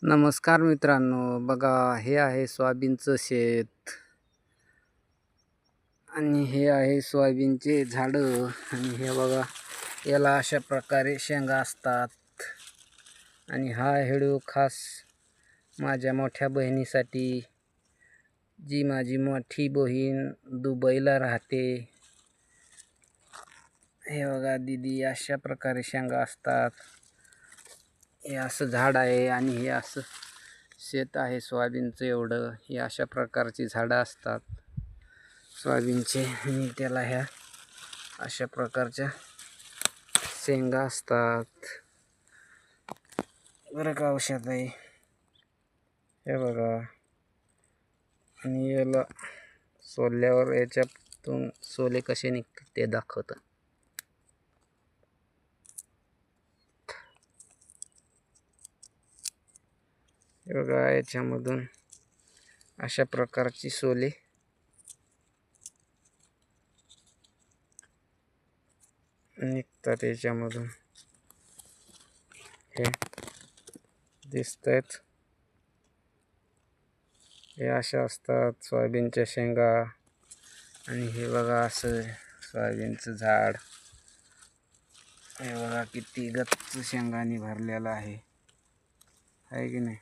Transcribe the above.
नमस्कार मित्रांनो, बघा हे आहे सोयाबीनचं शेत आणि हे आहे सोयाबीनचे झाडं आणि हे बघा याला अशा प्रकारे शेंगा असतात. आणि हा व्हिडिओ खास माझ्या मोठ्या बहिणीसाठी, जी माझी मोठी बहीण दुबईला राहते. हे बघा दीदी, अशा प्रकारे शेंगा असतात. हे असं झाड आहे आणि हे असं शेत आहे सोयाबीनचं. एवढं हे अशा प्रकारची झाडं असतात सोयाबीनचे आणि त्याला ह्या अशा प्रकारच्या शेंगा असतात. बरं का, औषध आहे हे बघा. आणि याला सोलल्यावर याच्यातून सोले कसे निघतात ते दाखवतं. हे बघा, याच्यामधून अशा प्रकारची सोले निघतात. याच्यामधून हे दिसत आहेत. हे अशा असतात सोयाबीनच्या शेंगा. आणि हे बघा असं सोयाबीनचं झाड. हे बघा किती गच्च शेंगांनी भरलेलं आहे की नाही.